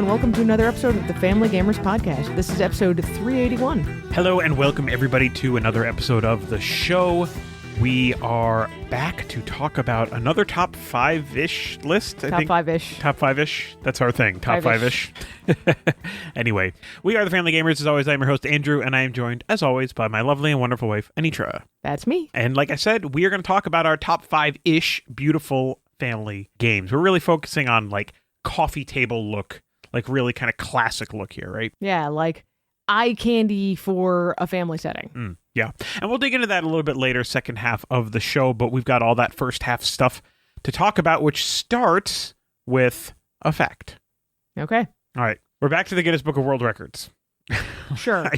and welcome to another episode of the Family Gamers Podcast. This is episode 381. Hello, and welcome everybody to another episode of the show. We are back to talk about another top five-ish list, I think. Five-ish. Top five-ish. That's our thing. Top five-ish. Anyway, we are the Family Gamers. As always, I'm your host, Andrew, and I am joined, as always, by my lovely and wonderful wife, Anitra. That's me. And like I said, we are going to talk about our top five-ish beautiful family games. We're really focusing on, like, coffee table look, like really kind of classic look here, right? Yeah, like eye candy for a family setting. Yeah. And we'll dig into that a little bit later, second half of the show, but we've got all that first half stuff to talk about, which starts with a fact. Okay. All right. We're back to the Guinness Book of World Records. Sure.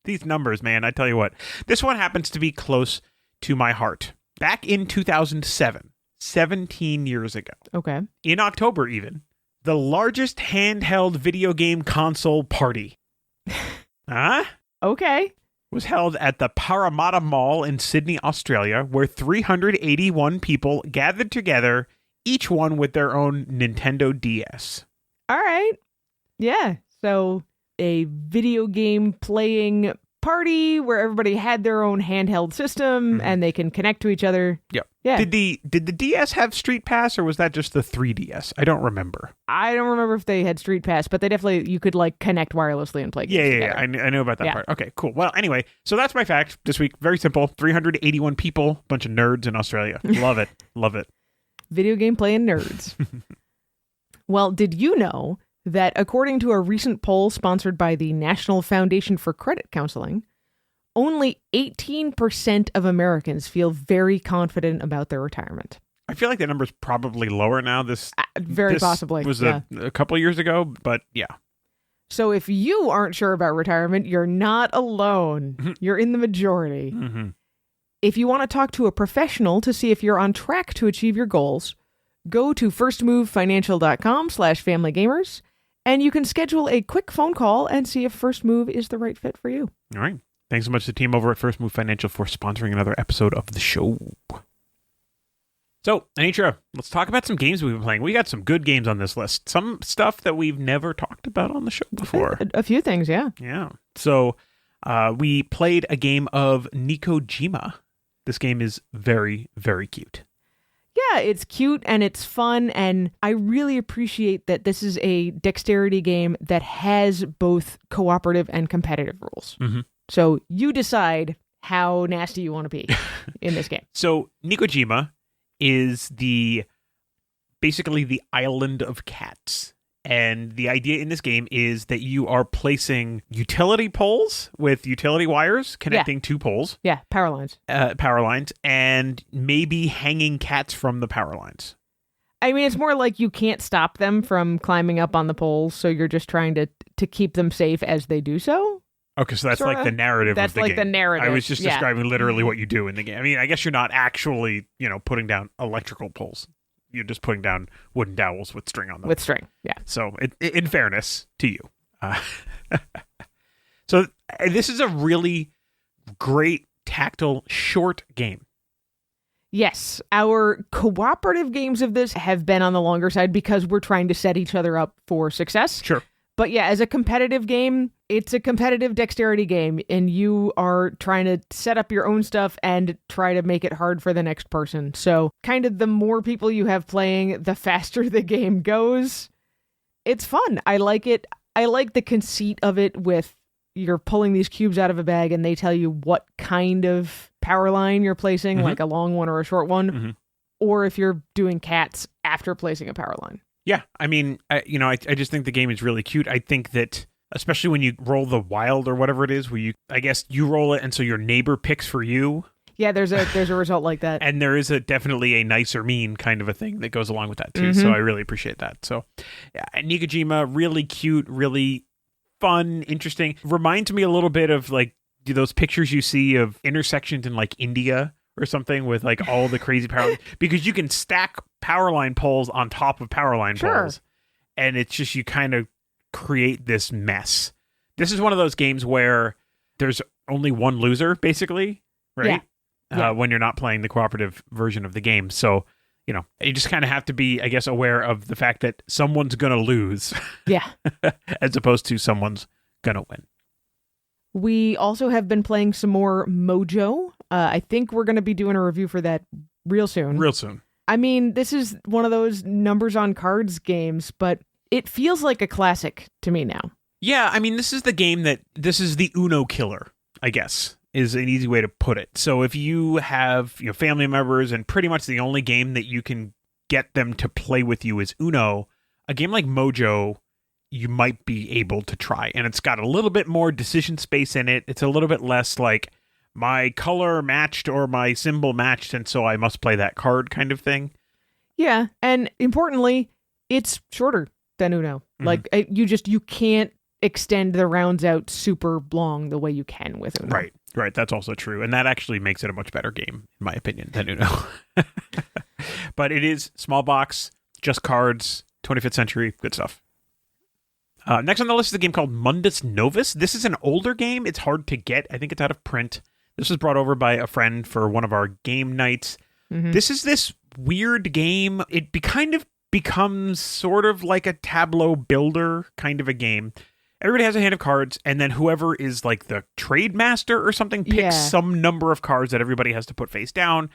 These numbers, man, I tell you what. This one happens to be close to my heart. Back in 2007, 17 years ago. Okay. In October even, the largest handheld video game console party. Okay. Was held at the Parramatta Mall in Sydney, Australia, where 381 people gathered together, each one with their own Nintendo DS. All right. Yeah. So a video game playing party where everybody had their own handheld system and they can connect to each other. Yep. Yeah. Did the DS have Street Pass, or was that just the 3DS? I don't remember. I don't remember if they had Street Pass, but they definitely, you could like connect wirelessly and play games together. I know about that part. Okay, cool. Well, anyway, so that's my fact this week. Very simple. 381 people, bunch of nerds in Australia. Love it. Love it. Video game playing nerds. Well, did you know that according to a recent poll sponsored by the National Foundation for Credit Counseling, only 18% of Americans feel very confident about their retirement? I feel like that number's probably lower now. Very possibly. Was a couple of years ago, but yeah. So if you aren't sure about retirement, you're not alone. You're in the majority. Mm-hmm. If you want to talk to a professional to see if you're on track to achieve your goals, go to firstmovefinancial.com/familygamers, and you can schedule a quick phone call and see if First Move is the right fit for you. All right. Thanks so much to the team over at First Move Financial for sponsoring another episode of the show. So, Anitra, let's talk about some games we've been playing. We got some good games on this list. Some stuff that we've never talked about on the show before. A few things, yeah. Yeah. So, we played a game of Nekojima. This game is very, very cute. Yeah, it's cute and it's fun, and I really appreciate that this is a dexterity game that has both cooperative and competitive rules. Mm-hmm. So you decide how nasty you want to be in this game. So Nekojima is basically the island of cats. And the idea in this game is that you are placing utility poles with utility wires connecting two poles. Yeah, power lines. And maybe hanging cats from the power lines. I mean, it's more like you can't stop them from climbing up on the poles, so you're just trying to keep them safe as they do so. Okay, so that's Sorta. like the narrative of the game. That's like the narrative. I was just describing literally what you do in the game. I mean, I guess you're not actually, putting down electrical poles. You're just putting down wooden dowels with string on them. With string, yeah. So, in fairness to you. So, this is a really great tactile short game. Yes, our cooperative games of this have been on the longer side because we're trying to set each other up for success. Sure. But yeah, as a competitive game, it's a competitive dexterity game, and you are trying to set up your own stuff and try to make it hard for the next person. So kind of the more people you have playing, the faster the game goes. It's fun. I like it. I like the conceit of it with you're pulling these cubes out of a bag and they tell you what kind of power line you're placing, like a long one or a short one, or if you're doing cats after placing a power line. Yeah, I mean, I just think the game is really cute. I think that, especially when you roll the wild or whatever it is, where I guess you roll it and so your neighbor picks for you. Yeah, there's a result like that. And there is definitely a nice or mean kind of a thing that goes along with that too. So I really appreciate that. So yeah, Nekojima, really cute, really fun, interesting. Reminds me a little bit of like those pictures you see of intersections in like India or something with like all the crazy power, because you can stack power line poles on top of power line poles, and it's just, you kind of create this mess. This is one of those games where there's only one loser, basically, right? Yeah. When you're not playing the cooperative version of the game. So you just kind of have to be, I guess, aware of the fact that someone's going to lose. Yeah. As opposed to someone's going to win. We also have been playing some more Mojo. I think we're going to be doing a review for that real soon. Real soon. I mean, this is one of those numbers on cards games, but it feels like a classic to me now. Yeah, I mean, this is the Uno killer, I guess, is an easy way to put it. So if you have family members and pretty much the only game that you can get them to play with you is Uno, a game like Mojo, you might be able to try. And it's got a little bit more decision space in it. It's a little bit less like my color matched or my symbol matched, and so I must play that card kind of thing. Yeah, and importantly, it's shorter than Uno. Mm-hmm. Like, you can't extend the rounds out super long the way you can with Uno. Right. That's also true. And that actually makes it a much better game, in my opinion, than Uno. But it is small box, just cards, 25th century, good stuff. Next on the list is a game called Mundus Novus. This is an older game. It's hard to get. I think it's out of print. This was brought over by a friend for one of our game nights. Mm-hmm. This is this weird game. It kind of becomes sort of like a tableau builder kind of a game. Everybody has a hand of cards, and then whoever is like the trade master or something picks some number of cards that everybody has to put face down.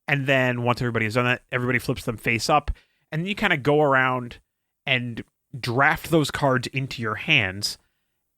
And then once everybody has done that, everybody flips them face up. And then you kind of go around and draft those cards into your hands.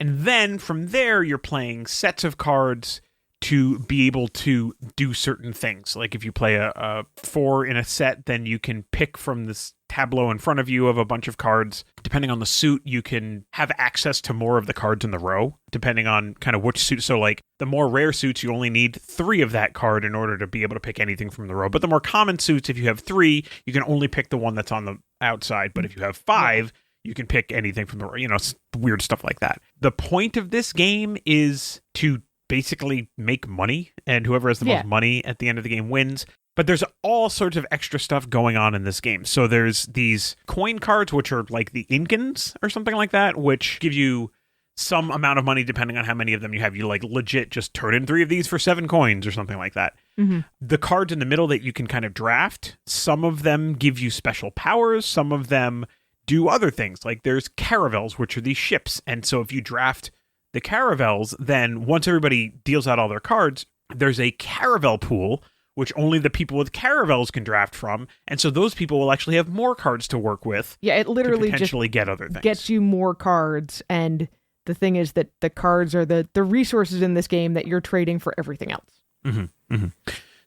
And then from there, you're playing sets of cards to be able to do certain things. Like if you play a 4 in a set, then you can pick from this tableau in front of you of a bunch of cards. Depending on the suit, you can have access to more of the cards in the row, depending on kind of which suit. So like the more rare suits, you only need 3 of that card in order to be able to pick anything from the row. But the more common suits, if you have 3, you can only pick the one that's on the outside. But if you have 5, you can pick anything from the row, weird stuff like that. The point of this game is to basically make money, and whoever has the most money at the end of the game wins. But there's all sorts of extra stuff going on in this game. So there's these coin cards, which are like the Incans or something like that, which give you some amount of money depending on how many of them you have. You like legit just turn in 3 of these for 7 coins or something like that. Mm-hmm. The cards in the middle that you can kind of draft, some of them give you special powers, some of them do other things. Like there's caravels, which are these ships. And so if you draft the caravels, then once everybody deals out all their cards, there's a caravel pool, which only the people with caravels can draft from. And so those people will actually have more cards to work with. Yeah, it literally potentially just get other things. Gets you more cards. And the thing is that the cards are the resources in this game that you're trading for everything else. Mm-hmm. Mm-hmm.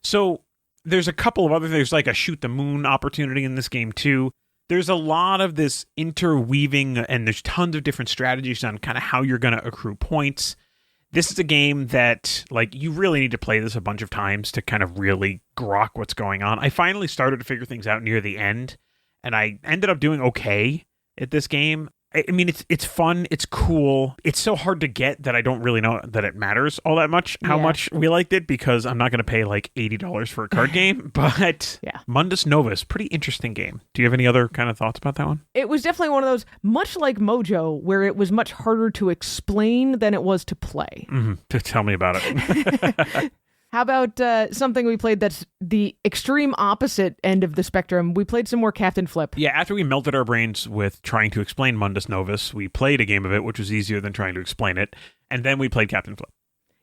So there's a couple of other things, like a shoot the moon opportunity in this game too. There's a lot of this interweaving, and there's tons of different strategies on kind of how you're going to accrue points. This is a game that, like, you really need to play this a bunch of times to kind of really grok what's going on. I finally started to figure things out near the end, and I ended up doing okay at this game. I mean, it's fun, it's cool. It's so hard to get that I don't really know that it matters all that much how much we liked it, because I'm not going to pay like $80 for a card game. But Mundus Novus, pretty interesting game. Do you have any other kind of thoughts about that one? It was definitely one of those, much like Mojo, where it was much harder to explain than it was to play. Mm-hmm. Tell me about it. How about something we played that's the extreme opposite end of the spectrum? We played some more Captain Flip. Yeah, after we melted our brains with trying to explain Mundus Novus, we played a game of it, which was easier than trying to explain it, and then we played Captain Flip.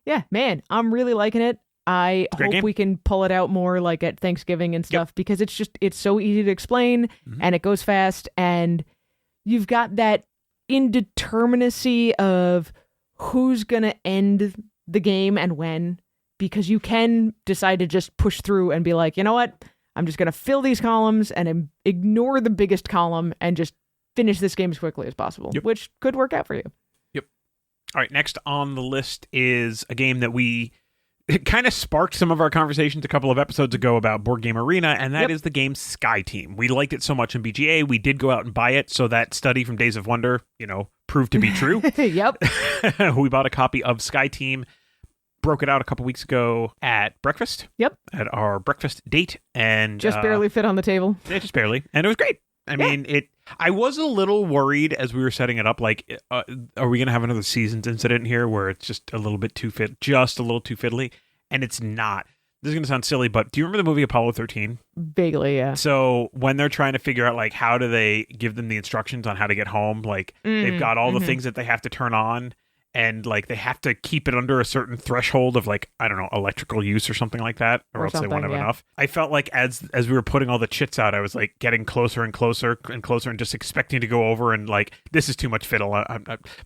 Yeah, man, I'm really liking it. I hope we can pull it out more like at Thanksgiving and stuff, because it's so easy to explain, and it goes fast, and you've got that indeterminacy of who's going to end the game and when. Because you can decide to just push through and be like, you know what? I'm just going to fill these columns and ignore the biggest column and just finish this game as quickly as possible, which could work out for you. Yep. All right, next on the list is a game that it kind of sparked some of our conversations a couple of episodes ago about Board Game Arena, and that is the game Sky Team. We liked it so much in BGA, we did go out and buy it, so that study from Days of Wonder, proved to be true. Yep. We bought a copy of Sky Team. Broke it out a couple weeks ago at breakfast. Yep. At our breakfast date. And just barely fit on the table. Yeah, just barely. And it was great. I mean, I was a little worried as we were setting it up, like, are we going to have another Seasons incident here where it's just a little bit too a little too fiddly? And it's not. this is going to sound silly, but do you remember the movie Apollo 13? Vaguely, yeah. So when they're trying to figure out, like, how do they give them the instructions on how to get home? Like, they've got all the things that they have to turn on, and, like, they have to keep it under a certain threshold of, like, I don't know, electrical use or something like that, or else they won't have enough. I felt like as we were putting all the chits out, I was, like, getting closer and closer and closer and just expecting to go over and, like, this is too much fiddle.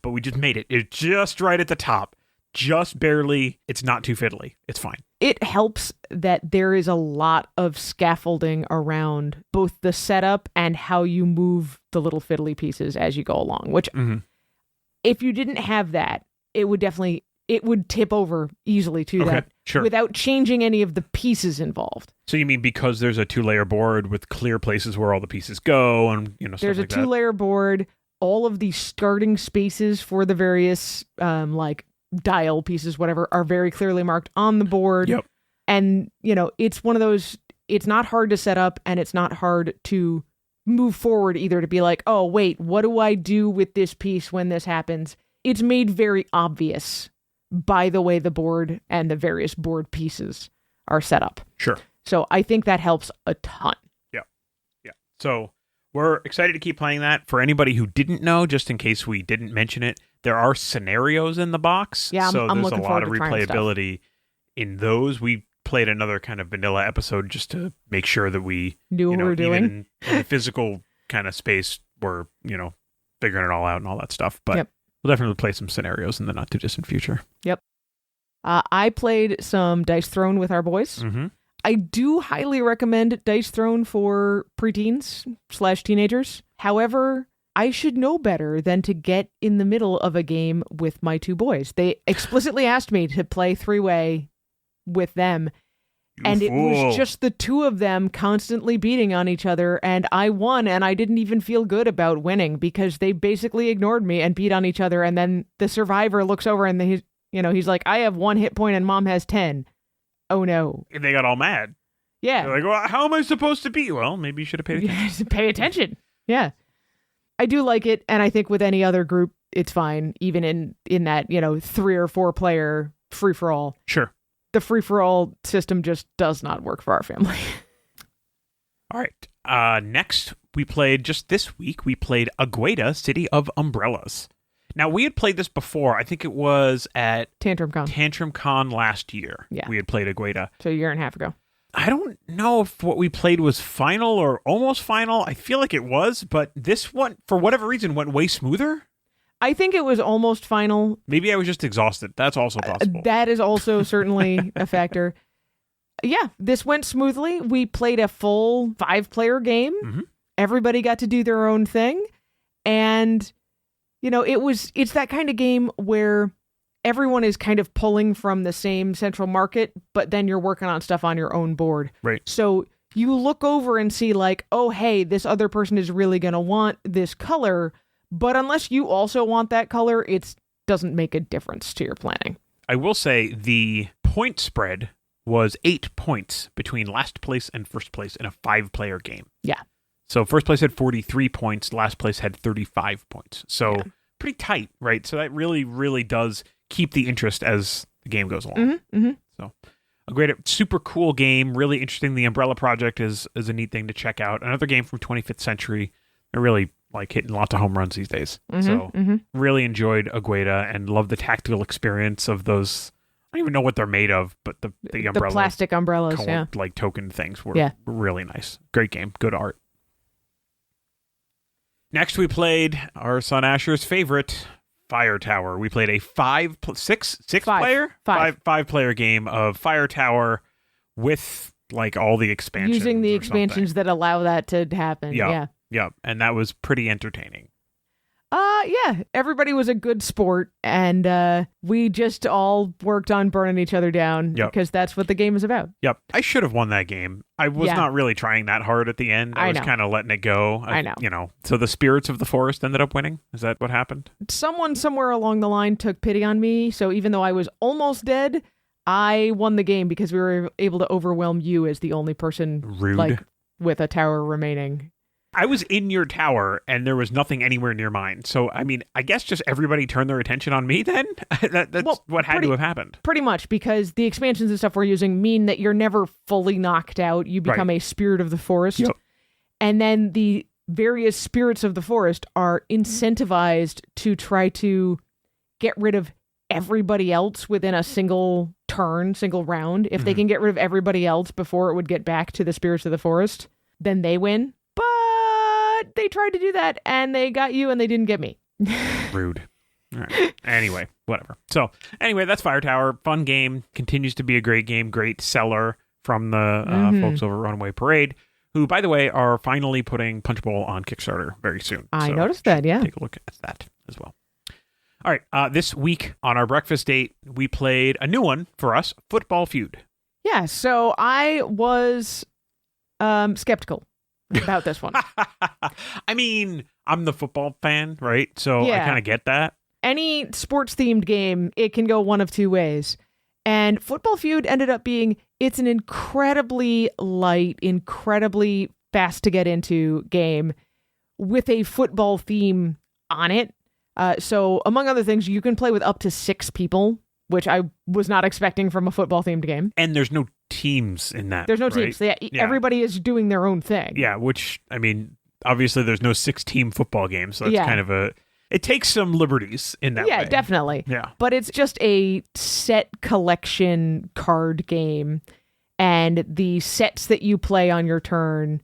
But we just made it. It's just right at the top. Just barely. It's not too fiddly. It's fine. It helps that there is a lot of scaffolding around both the setup and how you move the little fiddly pieces as you go along, which if you didn't have that, it would tip over easily to that without changing any of the pieces involved. So you mean because there's a 2-layer board with clear places where all the pieces go and, you know, stuff there's like a 2-layer board, all of the starting spaces for the various like dial pieces, whatever, are very clearly marked on the board. Yep. And, you know, it's one of those, it's not hard to set up and it's not hard to move forward either, to be like, oh, wait, what do I do with this piece when this happens? It's made very obvious by the way the board and the various board pieces are set up. Sure. So I think that helps a ton. Yeah. Yeah. So we're excited to keep playing that. For anybody who didn't know, just in case we didn't mention it, there are scenarios in the box. Yeah, so I'm there's a looking lot of forward to trying replayability in those. We played another kind of vanilla episode just to make sure that we knew what we were doing. Even in the physical kind of space, we're, you know, figuring it all out and all that stuff. But we'll definitely play some scenarios in the not too distant future. Yep. I played some Dice Throne with our boys. Mm-hmm. I do highly recommend Dice Throne for preteens/teenagers. However, I should know better than to get in the middle of a game with my 2 boys. They explicitly asked me to play 3-way with them. It was just the 2 of them constantly beating on each other, and I won, and I didn't even feel good about winning because they basically ignored me and beat on each other, and then the survivor looks over and he's like, I have 1 hit point and mom has 10. Oh no. And they got all mad. Yeah. They're like, well, how am I supposed to beat? Well, maybe you should have paid attention. Pay attention. Yeah. I do like it, and I think with any other group, it's fine, even in that, 3 or 4 player free-for-all. Sure. The free-for-all system just does not work for our family. All right. Next, just this week, we played Agueda, City of Umbrellas. Now, we had played this before. I think it was at Tantrum Con last year. Yeah. We had played Agueda. So a year and a half ago. I don't know if what we played was final or almost final. I feel like it was, but this one, for whatever reason, went way smoother. I think it was almost final. Maybe I was just exhausted. That's also possible. That is also certainly a factor. Yeah, this went smoothly. We played a full 5-player game. Mm-hmm. Everybody got to do their own thing. And, it's that kind of game where everyone is kind of pulling from the same central market, but then you're working on stuff on your own board. Right. So you look over and see like, oh, hey, this other person is really going to want this color, but unless you also want that color, it doesn't make a difference to your planning. I will say the point spread was 8 points between last place and first place in a 5-player game. Yeah. So first place had 43 points, last place had 35 points. So pretty tight, right? So that really, really does keep the interest as the game goes along. Mm-hmm, mm-hmm. So a great, super cool game, really interesting. The Umbrella Project is a neat thing to check out. Another game from 25th Century. They're really like hitting lots of home runs these days. Really enjoyed Agueda and love the tactical experience of those. I don't even know what they're made of, but the umbrella, the plastic umbrellas, like token things were really nice. Great game, good art. Next, we played our son Asher's favorite, Fire Tower. We played a five player game of Fire Tower with like all the expansions. Using the expansions that allow that to happen. Yeah. And that was pretty entertaining. Yeah. Everybody was a good sport, and we just all worked on burning each other down because that's what the game is about. Yep. I should have won that game. I was not really trying that hard at the end. I was kind of letting it go. I know. So the spirits of the forest ended up winning? Is that what happened? Someone somewhere along the line took pity on me, so even though I was almost dead, I won the game because we were able to overwhelm you as the only person Rude. with a tower remaining. I was in your tower and there was nothing anywhere near mine. So, I mean, I guess just everybody turned their attention on me then? That's what had to have happened. Pretty much, because the expansions and stuff we're using mean that you're never fully knocked out. You become a spirit of the forest. Yep. And then the various spirits of the forest are incentivized to try to get rid of everybody else within a single turn, single round. If they can get rid of everybody else before it would get back to the spirits of the forest, then they win. But they tried to do that and they got you and they didn't get me. Rude. All right. Anyway, whatever. So anyway, that's Fire Tower. Fun game. Continues to be a great game. Great seller from the folks over Runaway Parade, who, by the way, are finally putting Punch Bowl on Kickstarter very soon. I noticed that, yeah. Take a look at that as well. All right. This week on our breakfast date, we played a new one for us, Football Feud. Yeah, so I was skeptical about this one. I mean, I'm the football fan, right? So I kind of get that. Any sports-themed game, it can go one of two ways. And Football Feud ended up being, it's an incredibly light, incredibly fast to get into game with a football theme on it. So among other things, you can play with up to 6 people, which I was not expecting from a football themed game. And there's no teams in that. There's no teams. Yeah. Everybody is doing their own thing. Yeah, which, I mean, obviously there's no 6-team football game. So it's kind of it takes some liberties in that way. Yeah, definitely. Yeah. But it's just a set collection card game. And the sets that you play on your turn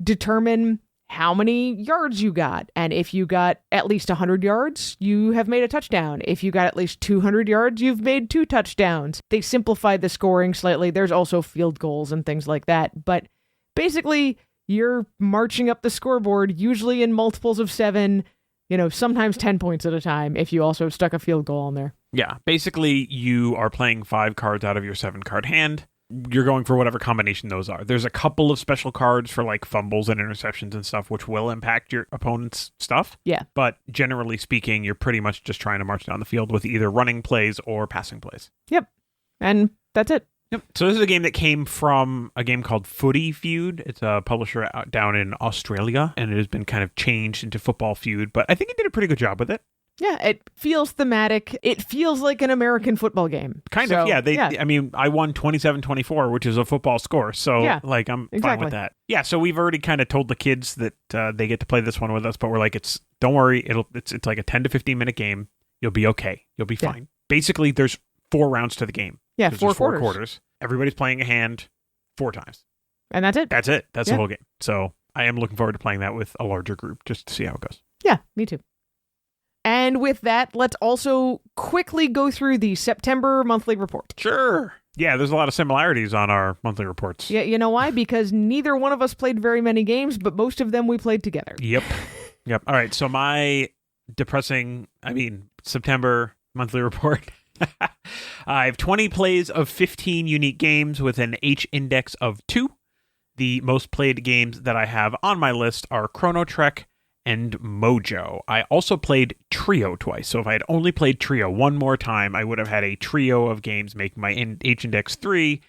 determine how many yards you got. And if you got at least 100 yards, you have made a touchdown. If you got at least 200 yards, you've made 2 touchdowns. They simplified the scoring slightly. There's also field goals and things like that. But basically, you're marching up the scoreboard, usually in multiples of 7, sometimes 10 points at a time if you also stuck a field goal on there. Yeah. Basically, you are playing 5 cards out of your 7-card hand. You're going for whatever combination those are. There's a couple of special cards for like fumbles and interceptions and stuff, which will impact your opponent's stuff. Yeah. But generally speaking, you're pretty much just trying to march down the field with either running plays or passing plays. Yep. And that's it. Yep. So this is a game that came from a game called Footy Feud. It's a publisher out down in Australia, and it has been kind of changed into Football Feud, but I think it did a pretty good job with it. Yeah, it feels thematic. It feels like an American football game. Kind of, yeah. I mean, I won 27-24, which is a football score. So, I'm fine with that. Yeah, so we've already kind of told the kids that they get to play this one with us, but we're like, don't worry, it's like a 10 to 15 minute game. You'll be okay. You'll be fine. Basically, there's 4 rounds to the game. Yeah, 4 quarters. Everybody's playing a hand 4 times. And that's it. That's it. That's the whole game. So I am looking forward to playing that with a larger group just to see how it goes. Yeah, me too. And with that, let's also quickly go through the September monthly report. Sure. Yeah, there's a lot of similarities on our monthly reports. Yeah, you know why? Because neither one of us played very many games, but most of them we played together. Yep. All right, so my September monthly report. I have 20 plays of 15 unique games with an H index of 2. The most played games that I have on my list are Chrono-Trek and Mojo. I also played Trio twice, so if I had only played Trio one more time, I would have had a trio of games make my H index 3,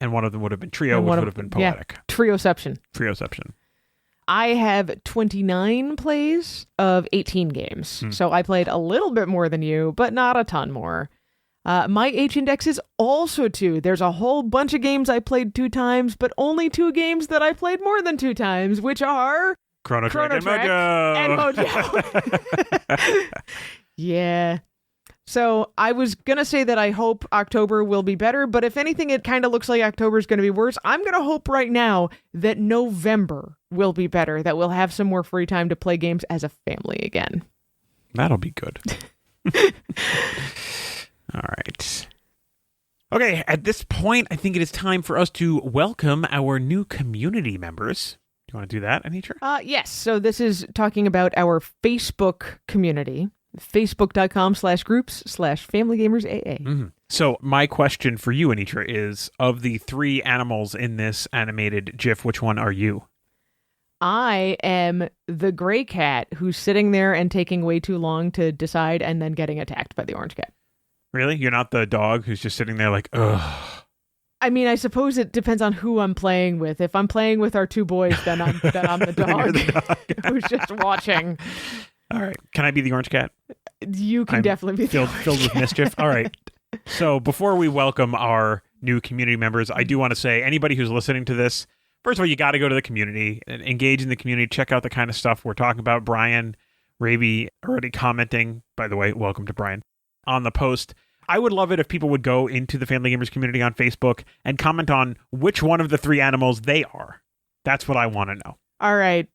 and one of them would have been Trio, which would have been Poetic. Yeah, Trioception. I have 29 plays of 18 games, so I played a little bit more than you, but not a ton more. My H index is also 2. There's a whole bunch of games I played 2 times, but only 2 games that I played more than 2 times, which are Chrono-Trek and Mojo. Yeah. So I was going to say that I hope October will be better, but if anything, it kind of looks like October is going to be worse. I'm going to hope right now that November will be better, that we'll have some more free time to play games as a family again. That'll be good. All right. Okay, at this point, I think it is time for us to welcome our new community members. Do you want to do that, Anitra? Yes. So this is talking about our Facebook community, facebook.com/groups/FamilyGamersAA. Mm-hmm. So my question for you, Anitra, is of the 3 animals in this animated GIF, which one are you? I am the gray cat who's sitting there and taking way too long to decide and then getting attacked by the orange cat. Really? You're not the dog who's just sitting there like, ugh. I mean, I suppose it depends on who I'm playing with. If I'm playing with our two boys, then I'm the You're dog, the dog. who's just watching. All right. Can I be the orange cat? You can I'm definitely be filled with mischief. All right. So before we welcome our new community members, I do want to say anybody who's listening to this, first of all, you got to go to the community and engage in the community. Check out the kind of stuff we're talking about. Brian Raby already commenting. By the way, welcome to Brian on the post. I would love it if people would go into the Family Gamers community on Facebook and comment on which one of the three animals they are. That's what I want to know. All right.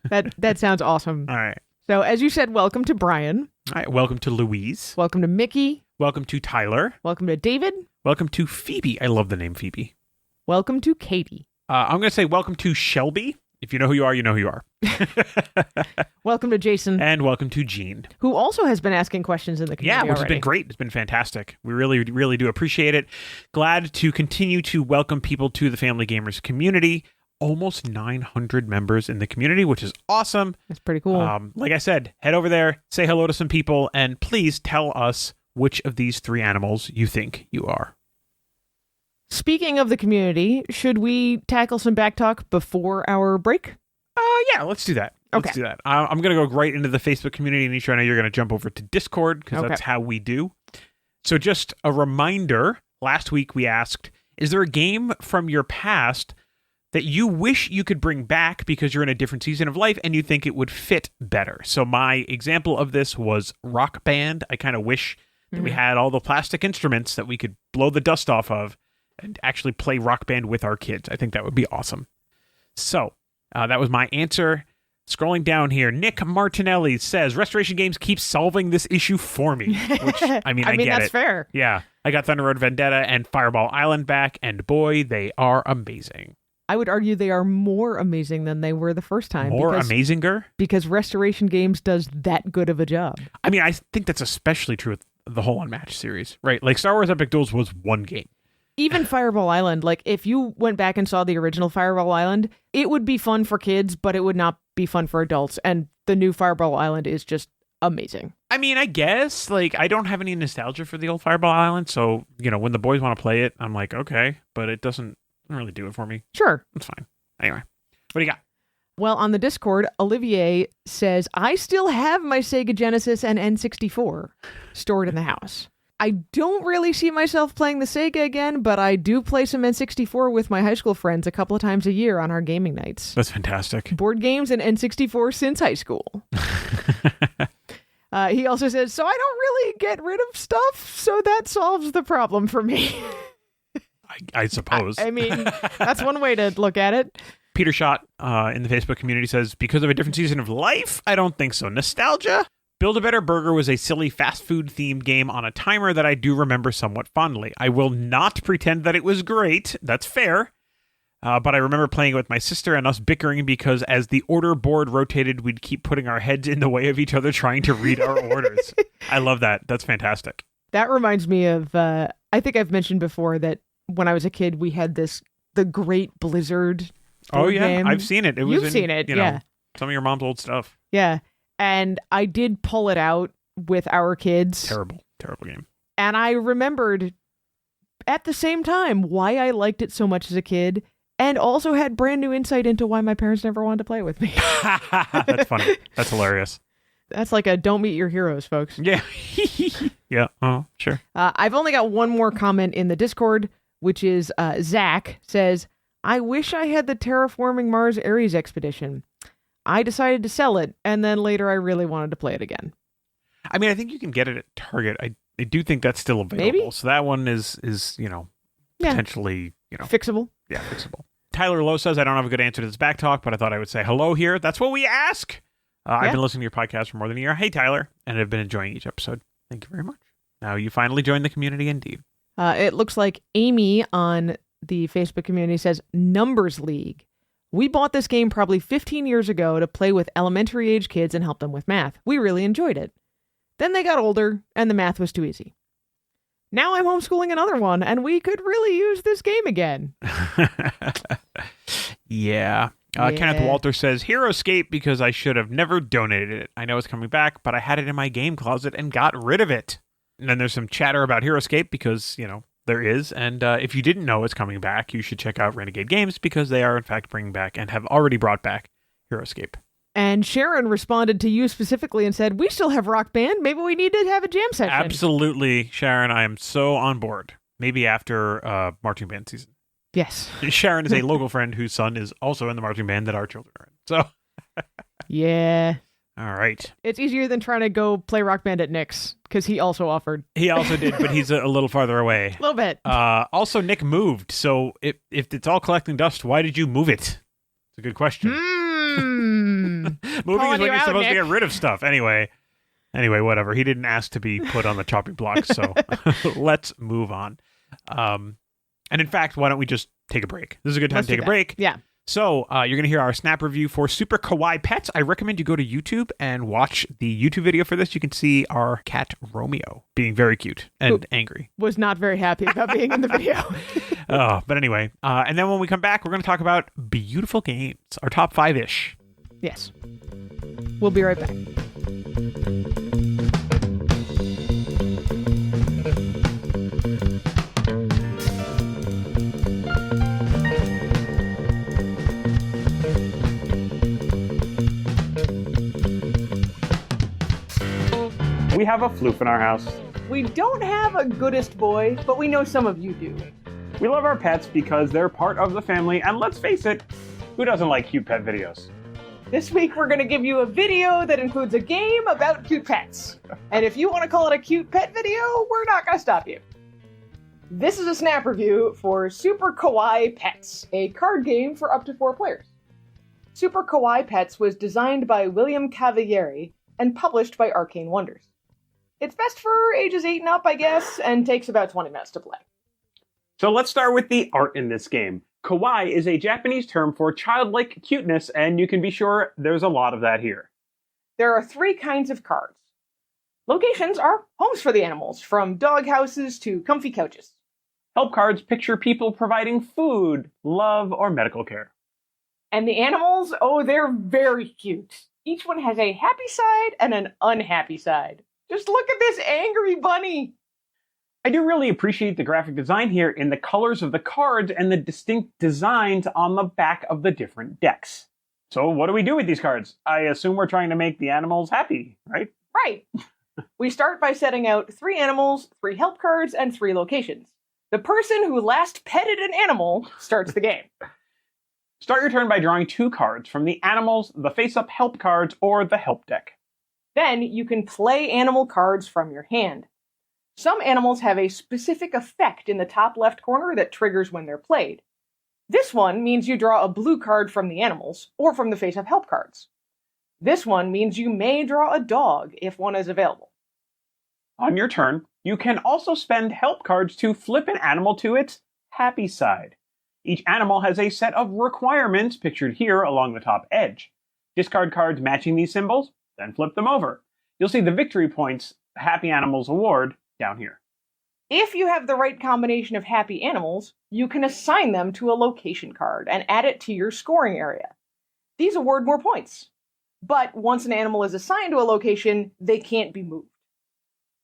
That sounds awesome. All right. So as you said, welcome to Brian. All right. Welcome to Louise. Welcome to Mickey. Welcome to Tyler. Welcome to David. Welcome to Phoebe. I love the name Phoebe. Welcome to Katie. I'm going to say welcome to Shelby. If you know who you are, you know who you are. Welcome to Jason. And welcome to Jean. Who also has been asking questions in the community Yeah, which already. has been great. It's been fantastic. We really, really do appreciate it. Glad to continue to welcome people to the Family Gamers community. Almost 900 members in the community, which is awesome. That's pretty cool. Like I said, head over there, say hello to some people, and please tell us which of these three animals you think you are. Speaking of the community, should we tackle some backtalk before our break? Yeah, let's do that. Okay. Let's do that. I'm going to go right into the Facebook community. Anitra, I know you're going to jump over to Discord because Okay. that's how we do. So just a reminder, last week we asked, is there a game from your past that you wish you could bring back because you're in a different season of life and you think it would fit better? So my example of this was Rock Band. I kind of wish that we had all the plastic instruments that we could blow the dust off of and actually play Rock Band with our kids. I think that would be awesome. So that was my answer. Scrolling down here, Nick Martinelli says, Restoration Games keep solving this issue for me. Which, I mean, I get that's it. fair. Yeah. I got Thunder Road Vendetta and Fireball Island back, and boy, they are amazing. I would argue they are more amazing than they were the first time. More amazinger? Because Restoration Games does that good of a job. I mean, I think that's especially true with the whole Unmatched series, right? Like, Star Wars Epic Duels was one game. Even Fireball Island, like if you went back and saw the original Fireball Island, it would be fun for kids, but it would not be fun for adults. And the new Fireball Island is just amazing. I mean, I guess, like, I don't have any nostalgia for the old Fireball Island, so, you know, when the boys want to play it, I'm like, okay, but it doesn't really do it for me. Sure. It's fine. Anyway, what do you got? Well, on the Discord, Olivier says, I still have my Sega Genesis and N64 stored in the house. I don't really see myself playing the Sega again, but I do play some N64 with my high school friends a couple of times a year on our gaming nights. That's fantastic. Board games and N64 since high school. He also says, so I don't really get rid of stuff, so that solves the problem for me. I suppose. I mean, that's one way to look at it. Peter Schott in the Facebook community says, because of a different season of life? I don't think so. Nostalgia? Build-A-Better Burger was a silly fast food-themed game on a timer that I do remember somewhat fondly. I will not pretend that it was great. That's fair. But I remember playing it with my sister and us bickering because as the order board rotated, we'd keep putting our heads in the way of each other trying to read our orders. I love that. That's fantastic. That reminds me of, I think I've mentioned before that when I was a kid, we had the Great Blizzard board game. I've seen it. You've seen it, yeah. Some of your mom's old stuff. Yeah. And I did pull it out with our kids. Terrible game. And I remembered at the same time why I liked it so much as a kid and also had brand new insight into why my parents never wanted to play it with me. That's funny. That's hilarious. That's like a don't meet your heroes, folks. Yeah. Yeah. Oh, sure. I've only got one more comment in the Discord, which is Zach says, I wish I had the Terraforming Mars Ares expedition. I decided to sell it, and then later I really wanted to play it again. I mean, I think you can get it at Target. I do think that's still available. Maybe? So that one is potentially, Fixable. Yeah, fixable. Tyler Lowe says, I don't have a good answer to this back talk, but I thought I would say hello here. That's what we ask. I've been listening to your podcast for more than a year. Hey, Tyler. And I've been enjoying each episode. Thank you very much. Now you finally joined the community indeed. It looks like Amy on the Facebook community says, Numbers League. We bought this game probably 15 years ago to play with elementary age kids and help them with math. We really enjoyed it. Then they got older and the math was too easy. Now I'm homeschooling another one and we could really use this game again. Yeah. Kenneth Walter says, HeroScape because I should have never donated it. I know it's coming back, but I had it in my game closet and got rid of it. And then there's some chatter about HeroScape because, there is. And if you didn't know it's coming back, you should check out Renegade Games because they are, in fact, bringing back and have already brought back HeroScape. And Sharon responded to you specifically and said, we still have Rock Band. Maybe we need to have a jam session. Absolutely, Sharon. I am so on board. Maybe after marching band season. Yes. Sharon is a local friend whose son is also in the marching band that our children are in. So, yeah. All right. It's easier than trying to go play Rock Band at Nick's, because he also offered. He also did, but he's a little farther away. A little bit. Also, Nick moved, so if it's all collecting dust, why did you move it? It's a good question. Moving is when you're supposed to get rid of stuff. Anyway, whatever. He didn't ask to be put on the chopping block, so let's move on. And in fact, why don't we just take a break? This is a good time to take a break. Yeah. So you're going to hear our snap review for Super Kawaii Pets. I recommend you go to YouTube and watch the YouTube video for this. You can see our cat Romeo being very cute and angry. Was not very happy about being in the video. But anyway, and then when we come back, we're going to talk about beautiful games, our top 5-ish. Yes. We'll be right back. We have a floof in our house. We don't have a goodest boy, but we know some of you do. We love our pets because they're part of the family, and let's face it, who doesn't like cute pet videos? This week we're going to give you a video that includes a game about cute pets. And if you want to call it a cute pet video, we're not going to stop you. This is a snap review for Super Kawaii Pets, a card game for up to 4 players. Super Kawaii Pets was designed by William Cavalieri and published by Arcane Wonders. It's best for ages 8 and up, I guess, and takes about 20 minutes to play. So let's start with the art in this game. Kawaii is a Japanese term for childlike cuteness, and you can be sure there's a lot of that here. There are 3 kinds of cards. Locations are homes for the animals, from dog houses to comfy couches. Help cards picture people providing food, love, or medical care. And the animals, they're very cute. Each one has a happy side and an unhappy side. Just look at this angry bunny. I do really appreciate the graphic design here in the colors of the cards and the distinct designs on the back of the different decks. So what do we do with these cards? I assume we're trying to make the animals happy, right? Right. We start by setting out 3 animals, 3 help cards, and 3 locations. The person who last petted an animal starts the game. Start your turn by drawing 2 cards from the animals, the face-up help cards, or the help deck. Then you can play animal cards from your hand. Some animals have a specific effect in the top left corner that triggers when they're played. This one means you draw a blue card from the animals, or from the face-up help cards. This one means you may draw a dog if one is available. On your turn, you can also spend help cards to flip an animal to its happy side. Each animal has a set of requirements pictured here along the top edge. Discard cards matching these symbols, then flip them over. You'll see the victory points the Happy Animals award down here. If you have the right combination of happy animals, you can assign them to a location card and add it to your scoring area. These award more points. But once an animal is assigned to a location, they can't be moved.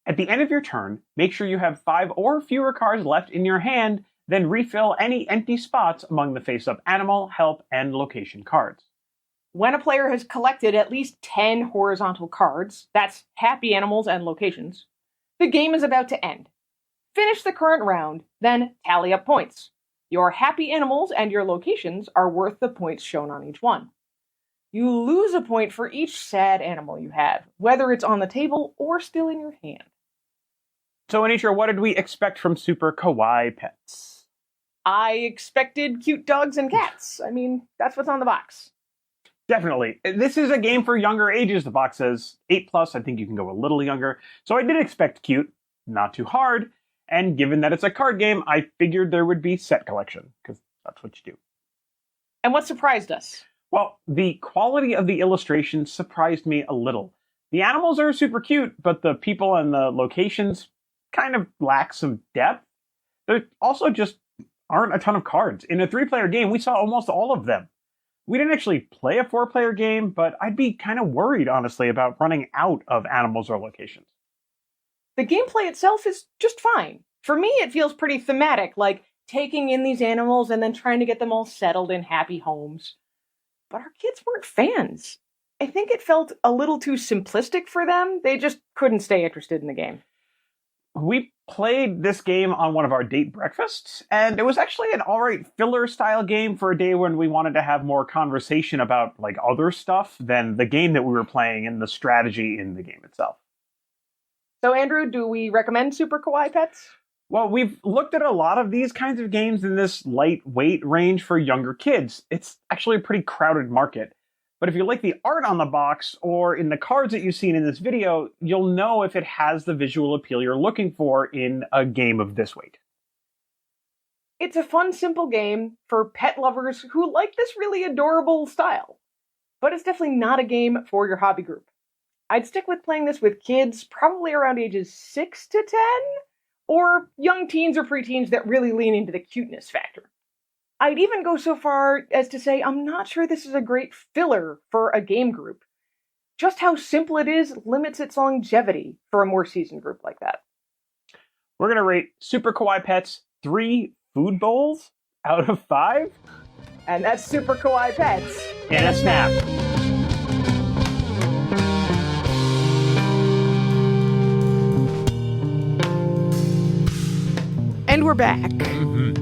At the end of your turn, make sure you have 5 or fewer cards left in your hand, then refill any empty spots among the face-up animal, help, and location cards. When a player has collected at least 10 horizontal cards, that's happy animals and locations, the game is about to end. Finish the current round, then tally up points. Your happy animals and your locations are worth the points shown on each one. You lose a point for each sad animal you have, whether it's on the table or still in your hand. So, Anitra, what did we expect from Super Kawaii Pets? I expected cute dogs and cats. I mean, that's what's on the box. Definitely. This is a game for younger ages. The box says 8+. I think you can go a little younger. So I did expect cute, not too hard. And given that it's a card game, I figured there would be set collection, because that's what you do. And what surprised us? Well, the quality of the illustrations surprised me a little. The animals are super cute, but the people and the locations kind of lack some depth. There also just aren't a ton of cards. In a 3-player game, we saw almost all of them. We didn't actually play a 4-player game, but I'd be kind of worried, honestly, about running out of animals or locations. The gameplay itself is just fine. For me, it feels pretty thematic, like taking in these animals and then trying to get them all settled in happy homes. But our kids weren't fans. I think it felt a little too simplistic for them. They just couldn't stay interested in the game. We played this game on one of our date breakfasts, and it was actually an alright filler-style game for a day when we wanted to have more conversation about, like, other stuff than the game that we were playing and the strategy in the game itself. So, Andrew, do we recommend Super Kawaii Pets? Well, we've looked at a lot of these kinds of games in this lightweight range for younger kids. It's actually a pretty crowded market. But if you like the art on the box or in the cards that you've seen in this video, you'll know if it has the visual appeal you're looking for in a game of this weight. It's a fun, simple game for pet lovers who like this really adorable style. But it's definitely not a game for your hobby group. I'd stick with playing this with kids probably around ages 6 to 10, or young teens or preteens that really lean into the cuteness factor. I'd even go so far as to say I'm not sure this is a great filler for a game group. Just how simple it is limits its longevity for a more seasoned group like that. We're going to rate Super Kawaii Pets 3 food bowls out of 5. And that's Super Kawaii Pets In a snap. And we're back.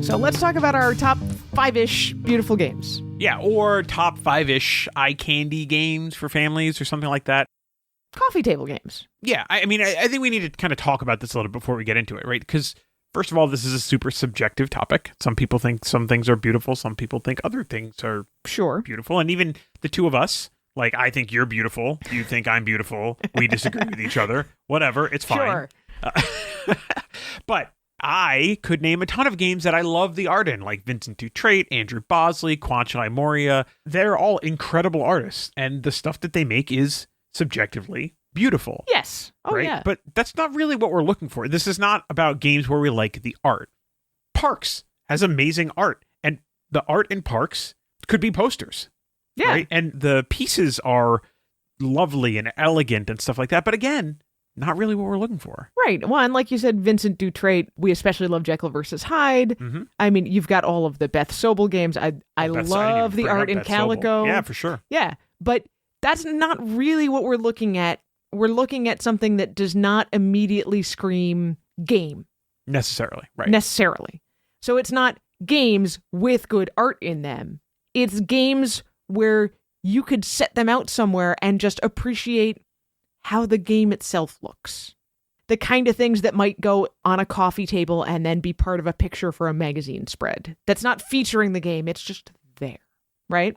So let's talk about our top 5-ish beautiful games. Yeah, or top 5-ish eye candy games for families or something like that. Coffee table games. Yeah, I mean, I think we need to kind of talk about this a little before we get into it, right? Because, first of all, this is a super subjective topic. Some people think some things are beautiful. Some people think other things are beautiful. And even the two of us, like, I think you're beautiful. You think I'm beautiful. We disagree with each other. Whatever, it's fine. Sure. But I could name a ton of games that I love the art in, like Vincent Dutrait, Andrew Bosley, Kwanchai Moria. They're all incredible artists, and the stuff that they make is subjectively beautiful. Yes. Oh, right? yeah. But that's not really what we're looking for. This is not about games where we like the art. Parks has amazing art, and the art in Parks could be posters. Yeah. Right? And the pieces are lovely and elegant and stuff like that. But again, not really what we're looking for. Right. Well, and like you said, Vincent Dutrait, we especially love Jekyll versus Hyde. Mm-hmm. I mean, you've got all of the Beth Sobel games. I love the art in Beth Calico. Sobel. Yeah, for sure. Yeah. But that's not really what we're looking at. We're looking at something that does not immediately scream game. Necessarily, right. Necessarily. So it's not games with good art in them. It's games where you could set them out somewhere and just appreciate how the game itself looks. The kind of things that might go on a coffee table and then be part of a picture for a magazine spread. That's not featuring the game, it's just there, right?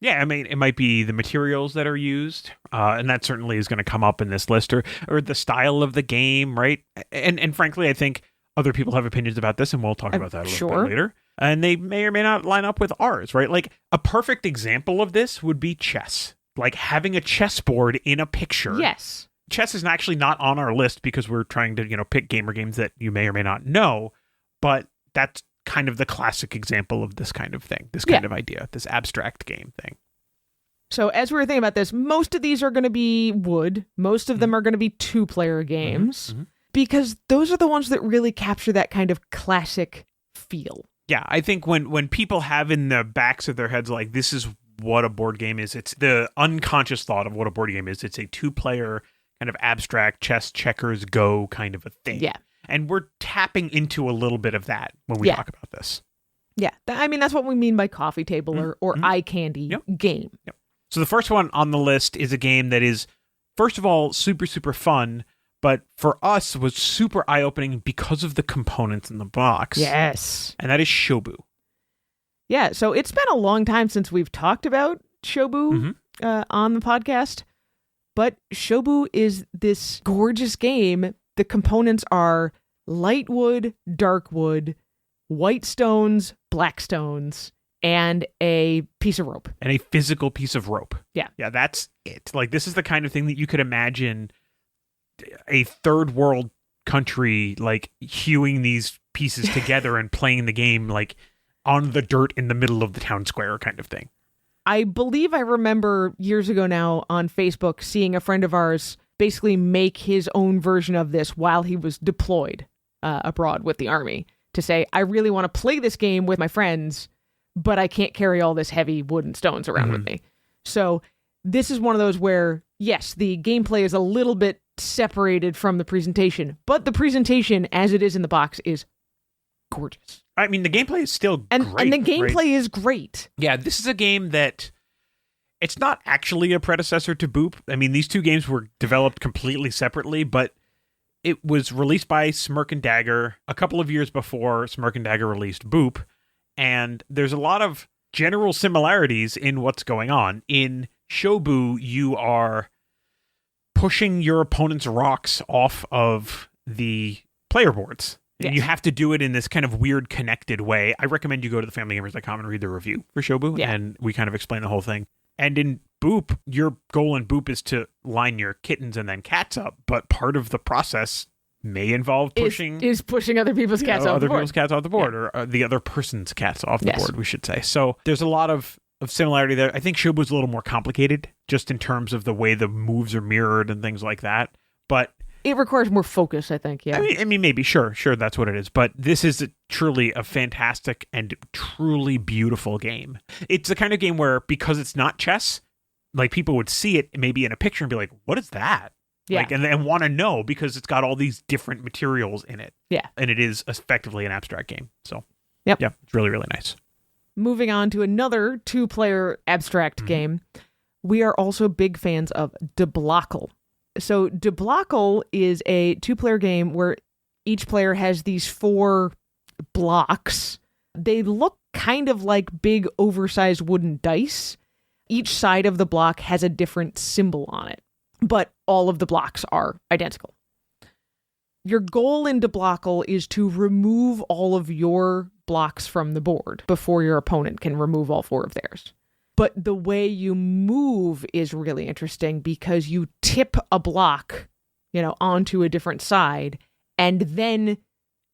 Yeah, I mean, it might be the materials that are used, and that certainly is going to come up in this list, or the style of the game, right? And frankly, I think other people have opinions about this, and we'll talk about that a little bit later. And they may or may not line up with ours, right? Like, a perfect example of this would be chess. Like having a chessboard in a picture. Yes. Chess is actually not on our list because we're trying to, pick gamer games that you may or may not know, but that's kind of the classic example of this kind of thing, this kind of idea, this abstract game thing. So as we were thinking about this, most of these are going to be wood. Most of them are going to be 2-player games because those are the ones that really capture that kind of classic feel. Yeah, I think when people have in the backs of their heads, like, this is what a board game is, it's the unconscious thought of what a board game is. It's a 2-player kind of abstract chess, checkers, go kind of a thing. Yeah. And we're tapping into a little bit of that when we talk about this. Yeah. I mean, that's what we mean by coffee table or eye candy game. Yep. So the first one on the list is a game that is, first of all, super, super fun, but for us was super eye-opening because of the components in the box. Yes. And that is Shobu. Yeah, so it's been a long time since we've talked about Shobu on the podcast, but Shobu is this gorgeous game. The components are light wood, dark wood, white stones, black stones, and a piece of rope. And a physical piece of rope. Yeah. Yeah, that's it. Like, this is the kind of thing that you could imagine a third world country, like, hewing these pieces together and playing the game, like, on the dirt in the middle of the town square kind of thing. I believe I remember years ago now on Facebook seeing a friend of ours basically make his own version of this while he was deployed. abroad with the army to say, I really want to play this game with my friends, but I can't carry all this heavy wood and stones around with me. So this is one of those where, yes, the gameplay is a little bit separated from the presentation, but the presentation as it is in the box is gorgeous. I mean, the gameplay is still great. And the gameplay is great. Yeah, this is a game that it's not actually a predecessor to Boop. I mean, these two games were developed completely separately, but it was released by Smirk and Dagger a couple of years before Smirk and Dagger released Boop. And there's a lot of general similarities in what's going on. In Shobu, you are pushing your opponent's rocks off of the player boards. And you have to do it in this kind of weird connected way. I recommend you go to thefamilygamers.com and read the review for Shobu, and we kind of explain the whole thing. And in Boop, your goal in Boop is to line your kittens and then cats up, but part of the process may involve pushing other people's cats off the board. People's cats off the board, or the other person's cats off the board, we should say. So there's a lot of similarity there. I think Shobu's a little more complicated, just in terms of the way the moves are mirrored and things like that. But it requires more focus, I think, yeah. I mean, maybe, sure, that's what it is. But this is truly a fantastic and truly beautiful game. It's the kind of game where, because it's not chess, like, people would see it maybe in a picture and be like, what is that? Yeah. Like, and want to know, because it's got all these different materials in it. Yeah. And it is effectively an abstract game. So, yeah, it's really, really nice. Moving on to another 2-player abstract game, we are also big fans of Deblockle. So Deblockle is a 2-player game where each player has these 4 blocks. They look kind of like big oversized wooden dice. Each side of the block has a different symbol on it, but all of the blocks are identical. Your goal in Deblockle is to remove all of your blocks from the board before your opponent can remove all 4 of theirs. But the way you move is really interesting, because you tip a block, onto a different side, and then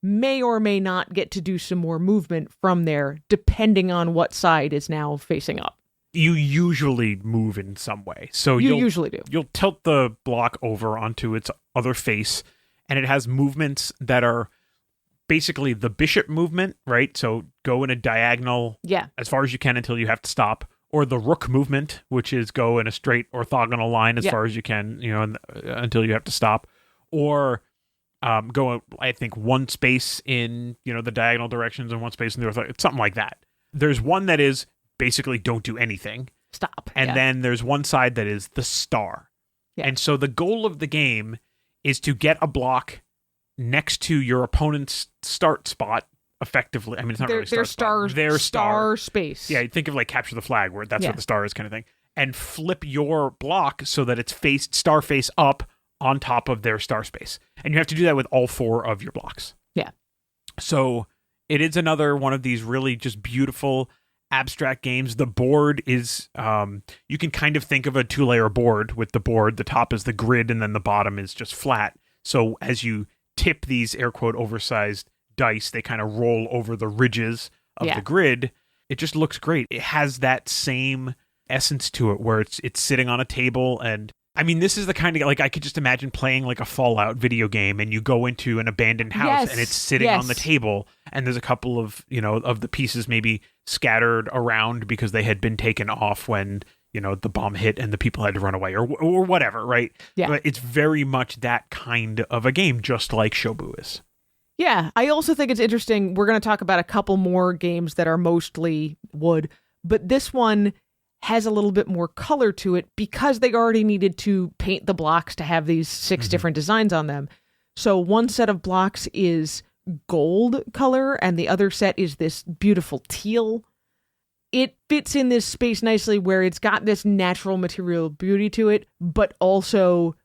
may or may not get to do some more movement from there, depending on what side is now facing up. You usually move in some way. So you usually do. You'll tilt the block over onto its other face, and it has movements that are basically the bishop movement, right? So go in a diagonal as far as you can until you have to stop. Or the rook movement, which is go in a straight orthogonal line as far as you can, until you have to stop. Or go, I think, one space in, the diagonal directions and one space in the orthogonal. It's something like that. There's one that is basically don't do anything. Stop. And then there's one side that is the star. Yeah. And so the goal of the game is to get a block next to your opponent's start spot effectively. I mean, it's not really their star space. Yeah, think of like Capture the Flag, where that's what the star is, kind of thing. And flip your block so that it's faced star face up on top of their star space. And you have to do that with all 4 of your blocks. Yeah. So it is another one of these really just beautiful abstract games. The board is, you can kind of think of a 2-layer board with the board. The top is the grid and then the bottom is just flat. So as you tip these air quote oversized dice, they kind of roll over the ridges of the grid. It just looks great. It has that same essence to it, where it's sitting on a table. And I mean, this is the kind of, like, I could just imagine playing like a Fallout video game, and you go into an abandoned house and it's sitting on the table, and there's a couple of, of the pieces maybe scattered around because they had been taken off when, the bomb hit and the people had to run away, or whatever, right? Yeah. But it's very much that kind of a game, just like Shobu is. Yeah, I also think it's interesting. We're going to talk about a couple more games that are mostly wood, but this one has a little bit more color to it because they already needed to paint the blocks to have these 6 different designs on them. So one set of blocks is gold color, and the other set is this beautiful teal. It fits in this space nicely where it's got this natural material beauty to it, but also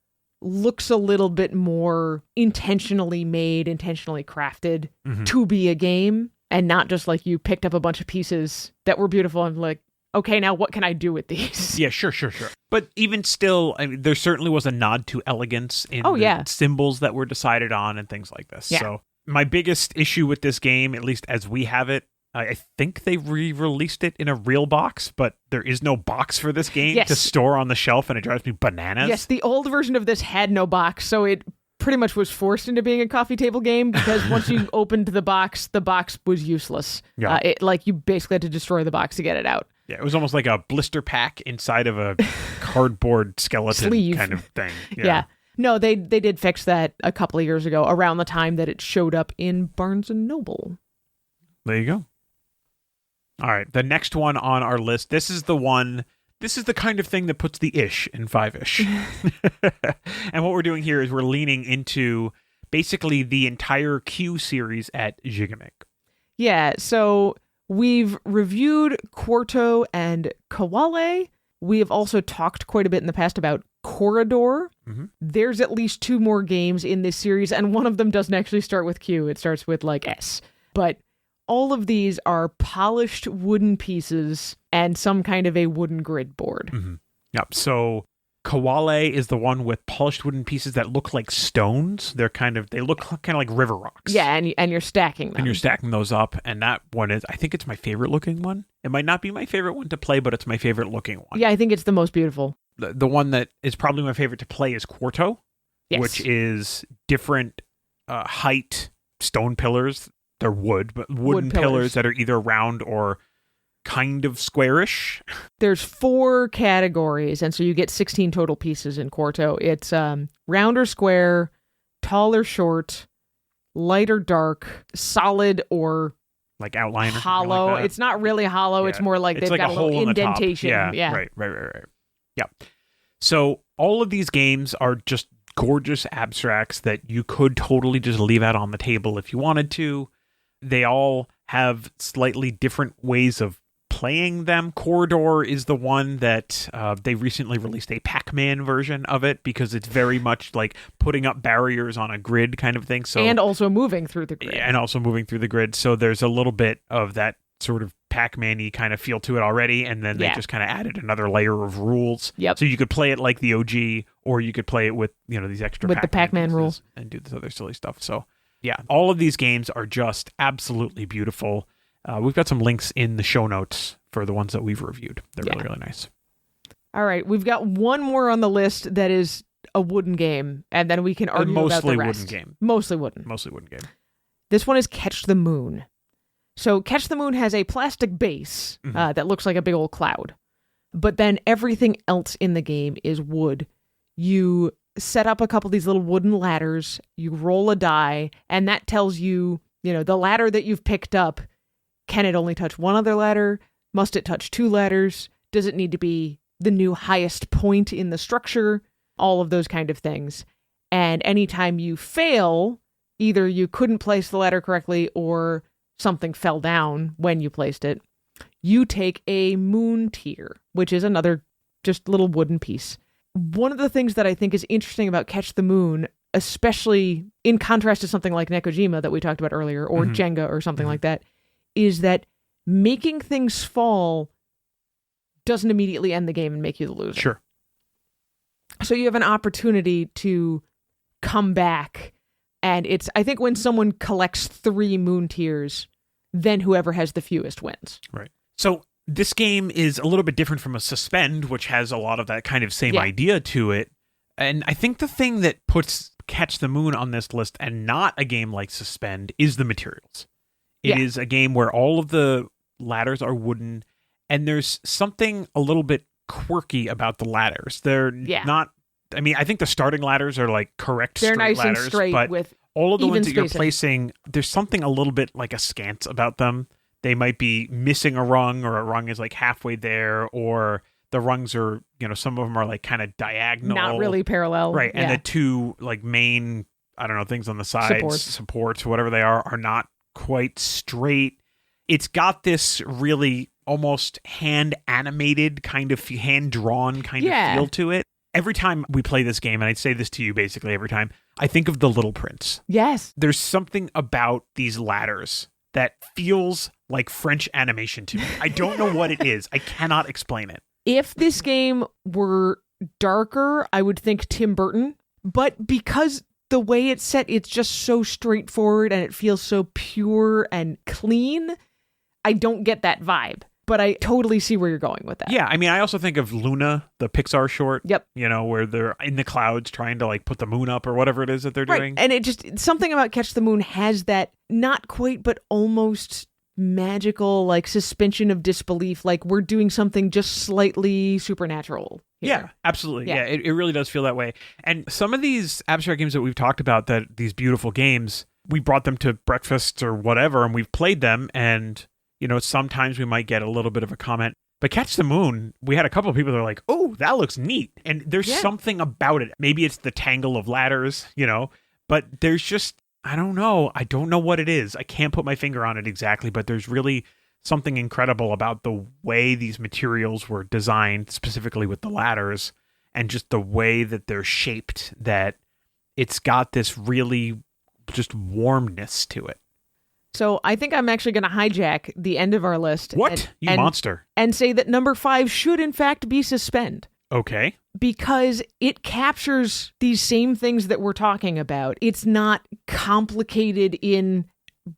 looks a little bit more intentionally made, intentionally crafted to be a game, and not just like you picked up a bunch of pieces that were beautiful and like, okay, now what can I do with these? Yeah, sure. But even still, I mean, there certainly was a nod to elegance in the symbols that were decided on and things like this. Yeah. So my biggest issue with this game, at least as we have it, I think they re-released it in a real box, but there is no box for this game to store on the shelf, and it drives me bananas. Yes, the old version of this had no box, so it pretty much was forced into being a coffee table game because once you opened the box was useless. Yeah. You basically had to destroy the box to get it out. Yeah, it was almost like a blister pack inside of a cardboard skeleton Sleeve. kind of thing. Yeah. No, they did fix that a couple of years ago, around the time that it showed up in Barnes & Noble. There you go. All right, the next one on our list, this is the kind of thing that puts the ish in 5-ish. And what we're doing here is we're leaning into basically the entire Q series at Gigamic. Yeah, so we've reviewed Quarto and Kawaii. We have also talked quite a bit in the past about Corridor. Mm-hmm. There's at least 2 more games in this series, and one of them doesn't actually start with Q. It starts with, S. But all of these are polished wooden pieces and some kind of a wooden grid board. Mm-hmm. Yep, so Kawaii is the one with polished wooden pieces that look like stones. They look kind of like river rocks. Yeah, and you're stacking them. And you're stacking those up, and that one I think it's my favorite looking one. It might not be my favorite one to play, but it's my favorite looking one. Yeah, I think it's the most beautiful. The one that is probably my favorite to play is Quarto, yes. which is different height stone pillars. They're wood, but wooden pillars that are either round or kind of squarish. There's 4 categories, and so you get 16 total pieces in Quarto. It's round or square, tall or short, light or dark, solid or like outline, hollow. Like it's not really hollow. Yeah. It's more like it's they've like got a little indentation. Yeah. Right. Yeah. So all of these games are just gorgeous abstracts that you could totally just leave out on the table if you wanted to. They all have slightly different ways of playing them. Corridor is the one that they recently released a Pac-Man version of it because it's very much like putting up barriers on a grid kind of thing. So and also moving through the grid. So there's a little bit of that sort of Pac-Man-y kind of feel to it already, and then they just kind of added another layer of rules. Yep. So you could play it like the OG, or you could play it with these extra with the Pac-Man rules and do this other silly stuff. So yeah, all of these games are just absolutely beautiful. We've got some links in the show notes for the ones that we've reviewed. They're really, really nice. All right, we've got one more on the list that is a wooden game, and then we can argue about the rest. Mostly wooden game. This one is Catch the Moon. So Catch the Moon has a plastic base that looks like a big old cloud, but then everything else in the game is wood. You set up a couple of these little wooden ladders, you roll a die, and that tells you, the ladder that you've picked up, can it only touch one other ladder? Must it touch 2 ladders? Does it need to be the new highest point in the structure? All of those kind of things. And anytime you fail, either you couldn't place the ladder correctly or something fell down when you placed it, you take a moon tier, which is another just little wooden piece. One of the things that I think is interesting about Catch the Moon, especially in contrast to something like Nekojima that we talked about earlier, or Jenga or something like that, is that making things fall doesn't immediately end the game and make you the loser. Sure. So you have an opportunity to come back, and I think when someone collects 3 moon tiers, then whoever has the fewest wins. Right. So this game is a little bit different from a Suspend, which has a lot of that kind of same idea to it. And I think the thing that puts Catch the Moon on this list and not a game like Suspend is the materials. It is a game where all of the ladders are wooden, and there's something a little bit quirky about the ladders. They're not, I think the starting ladders are like correct They're straight nice ladders, and straight but with all of the ones that spacing. you're placing, there's something a little bit like askance about them. They might be missing a rung, or a rung is like halfway there, or the rungs are, some of them are like kind of diagonal. Not really parallel. Right. And the 2 like main, things on the sides, supports, whatever they are not quite straight. It's got this really almost hand animated kind of hand drawn kind of feel to it. Every time we play this game, and I'd say this to you basically every time, I think of The Little Prince. Yes. There's something about these ladders that feels like French animation to me. I don't know what it is. I cannot explain it. If this game were darker, I would think Tim Burton, but because the way it's set, it's just so straightforward and it feels so pure and clean, I don't get that vibe. but I totally see where you're going with that. Yeah, I mean, I also think of Luna, the Pixar short. Yep. You know, where they're in the clouds trying to like put the moon up or whatever it is that they're doing. And it just, something about Catch the Moon has that not quite, but almost magical, like suspension of disbelief. Like we're doing something just slightly supernatural here. Yeah, absolutely. Yeah, it really does feel that way. And some of these abstract games that we've talked about, that these beautiful games, we brought them to breakfasts or whatever, and we've played them, and you know, sometimes we might get a little bit of a comment. But Catch the Moon, we had a couple of people that are like, oh, that looks neat. And there's something about it. Maybe it's the tangle of ladders, you know, but there's just, I don't know. I don't know what it is. I can't put my finger on it exactly, but there's really something incredible about the way these materials were designed, specifically with the ladders, and just the way that they're shaped, that it's got this really just warmness to it. So I think I'm actually going to hijack the end of our list. What? You monster. And say that number 5 should in fact be Suspend. Okay. Because it captures these same things that we're talking about. It's not complicated in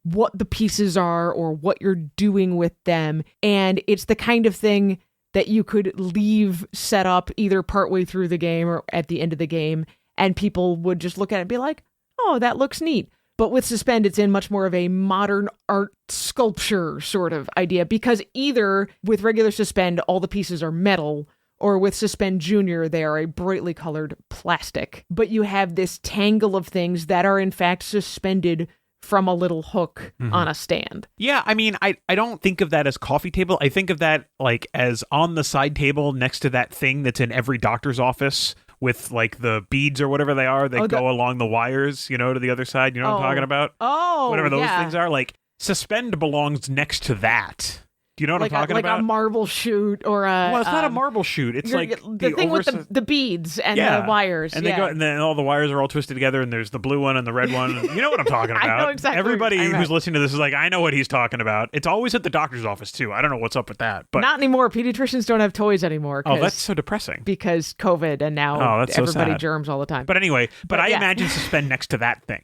what the pieces are or what you're doing with them. And it's the kind of thing that you could leave set up either partway through the game or at the end of the game, and people would just look at it and be like, oh, that looks neat. But with Suspend, it's in much more of a modern art sculpture sort of idea, because either with regular Suspend, all the pieces are metal, or with Suspend Junior, they are a brightly colored plastic. But you have this tangle of things that are in fact suspended from a little hook on a stand. Yeah, I mean, I don't think of that as coffee table. I think of that like as on the side table next to that thing that's in every doctor's office with like the beads or whatever they are that go along the wires, you know, to the other side. You know what I'm talking about? Oh, whatever those things are. Like Suspend belongs next to that. Do you know what I'm talking about? Like a marble chute or a... Well, it's not a marble chute. It's like the thing with the beads and the wires. And they go, and then all the wires are all twisted together, and there's the blue one and the red one. You know what I'm talking about. I know exactly. Everybody who's listening to this is like, I know what he's talking about. It's always at the doctor's office, too. I don't know what's up with that. But not anymore. Pediatricians don't have toys anymore. Oh, that's so depressing. Because COVID, and now everybody so germs all the time. But anyway, but I imagine Suspend next to that thing.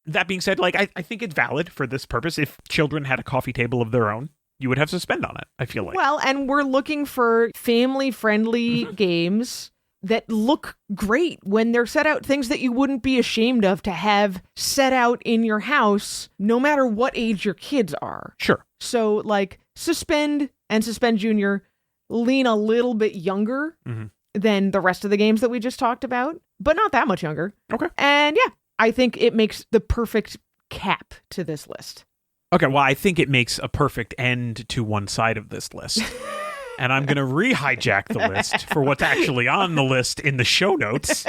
That being said, like I think it's valid for this purpose. If children had a coffee table of their own, you would have Suspend on it, I feel like. Well, and we're looking for family-friendly games that look great when they're set out, things that you wouldn't be ashamed of to have set out in your house, no matter what age your kids are. Sure. So, like, Suspend and Suspend Junior lean a little bit younger than the rest of the games that we just talked about, but not that much younger. Okay. And yeah, I think it makes the perfect cap to this list. Okay, well, I think it makes a perfect end to one side of this list. And I'm going to re-hijack the list for what's actually on the list in the show notes.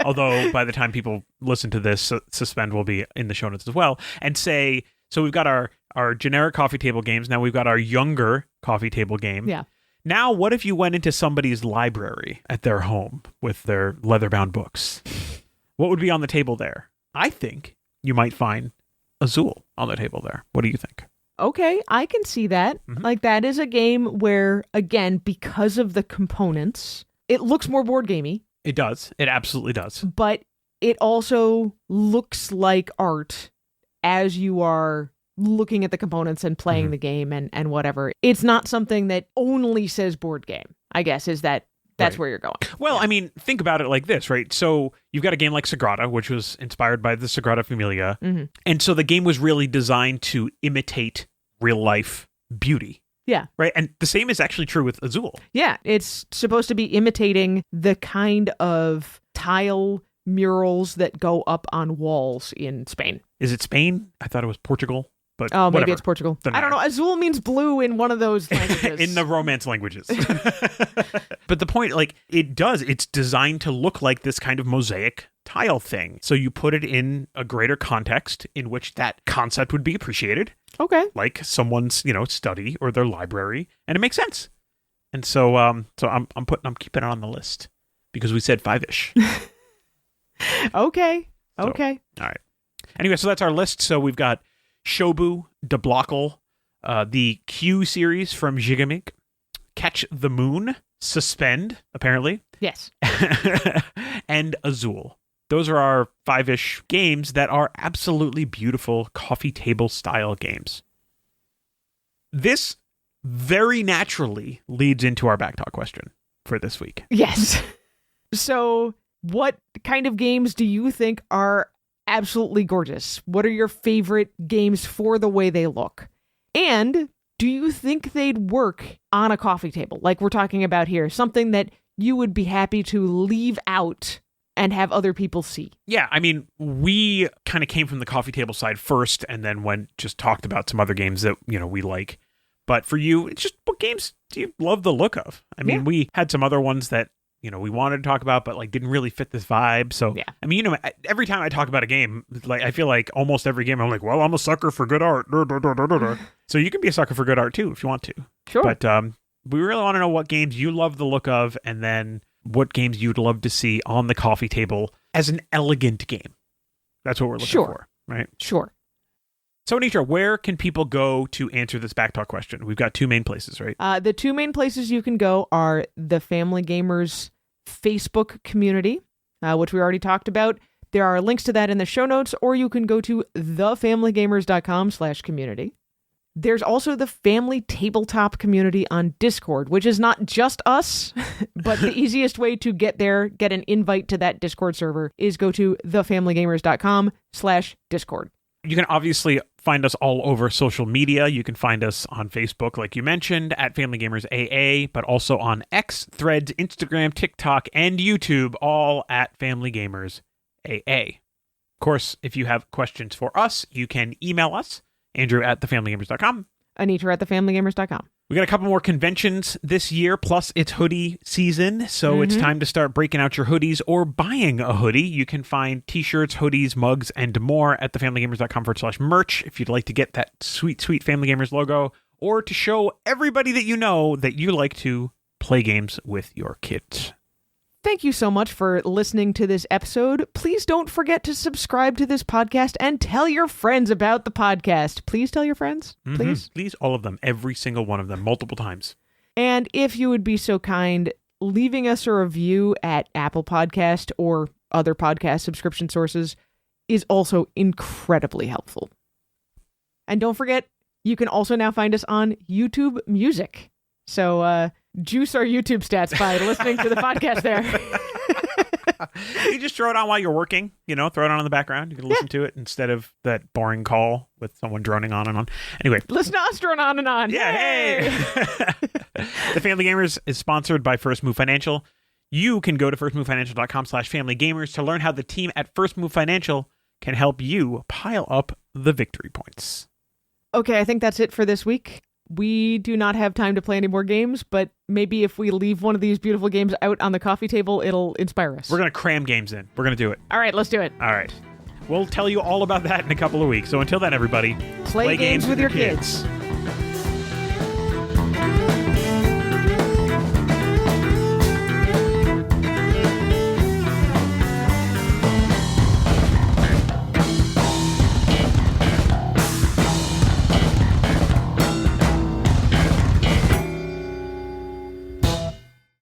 Although by the time people listen to this, Suspend will be in the show notes as well. And say, so we've got our generic coffee table games. Now we've got our younger coffee table game. Yeah. Now, what if you went into somebody's library at their home with their leather-bound books? What would be on the table there? I think you might find Azul on the table there. What do you think? Okay, I can see that. Like, that is a game where, again, because of the components, it looks more board gamey. It does. It absolutely does. But it also looks like art as you are looking at the components and playing the game and whatever. It's not something that only says board game, I guess, is that that's where you're going. Well, I mean, think about it like this, right? So you've got a game like Sagrada, which was inspired by the Sagrada Familia. And so the game was really designed to imitate real life beauty. Yeah. Right? And the same is actually true with Azul. Yeah. It's supposed to be imitating the kind of tile murals that go up on walls in Spain. Is it Spain? I thought it was Portugal. But maybe whatever. it's Portugal. I don't know. Azul means blue in one of those languages. In the Romance languages. But the point, like, it's designed to look like this kind of mosaic tile thing. So you put it in a greater context in which that concept would be appreciated. Okay. Like someone's, study or their library. And it makes sense. And so I'm keeping it on the list because we said 5-ish. Okay. So, okay. All right. Anyway, so that's our list. So we've got Shobu, De Blockle, the Q series from Gigamic, Catch the Moon, Suspend, apparently. Yes. And Azul. Those are our 5-ish games that are absolutely beautiful coffee table style games. This very naturally leads into our Backtalk question for this week. Yes. So what kind of games do you think are absolutely gorgeous? What are your favorite games for the way they look? And do you think they'd work on a coffee table, like we're talking about here? Something that you would be happy to leave out and have other people see. Yeah, I mean, we kind of came from the coffee table side first and then just talked about some other games that, we like. But for you, it's just what games do you love the look of? I mean, we had some other ones that, we wanted to talk about, but like didn't really fit this vibe. So, I mean, every time I talk about a game, like I feel like almost every game, I'm like, well, I'm a sucker for good art. So you can be a sucker for good art too, if you want to. Sure. But we really want to know what games you love the look of, and then what games you'd love to see on the coffee table as an elegant game. That's what we're looking for, right? Sure. So, Anitra, where can people go to answer this Backtalk question? We've got two main places, right? The two main places you can go are the Family Gamers Facebook community, which we already talked about. There are links to that in the show notes, or you can go to thefamilygamers.com/community. There's also the Family Tabletop community on Discord, which is not just us, but the easiest way to get there, get an invite to that Discord server, is go to thefamilygamers.com/Discord. You can obviously find us all over social media. You can find us on Facebook, like you mentioned, at Family Gamers AA, but also on X, Threads, Instagram, TikTok, and YouTube, all at Family Gamers AA. Of course, if you have questions for us, you can email us, Andrew at thefamilygamers.com. Anitra at thefamilygamers.com. We got a couple more conventions this year, plus it's hoodie season, so it's time to start breaking out your hoodies or buying a hoodie. You can find t-shirts, hoodies, mugs, and more at thefamilygamers.com/merch if you'd like to get that sweet, sweet Family Gamers logo, or to show everybody that you know that you like to play games with your kids. Thank you so much for listening to this episode. Please don't forget to subscribe to this podcast and tell your friends about the podcast. Please tell your friends, please. Please, all of them, every single one of them, multiple times. And if you would be so kind, leaving us a review at Apple Podcast or other podcast subscription sources is also incredibly helpful. And don't forget, you can also now find us on YouTube Music. So, juice our YouTube stats by listening to the podcast there. You just throw it on while you're working, throw it on in the background. You can listen to it instead of that boring call with someone droning on and on. Anyway. Listen to us drone on and on. Yeah, hey! The Family Gamers is sponsored by First Move Financial. You can go to firstmovefinancial.com/familygamers to learn how the team at First Move Financial can help you pile up the victory points. Okay, I think that's it for this week. We do not have time to play any more games, but maybe if we leave one of these beautiful games out on the coffee table, it'll inspire us. We're going to cram games in. We're going to do it. All right, let's do it. All right. We'll tell you all about that in a couple of weeks. So until then, everybody, play games with your kids.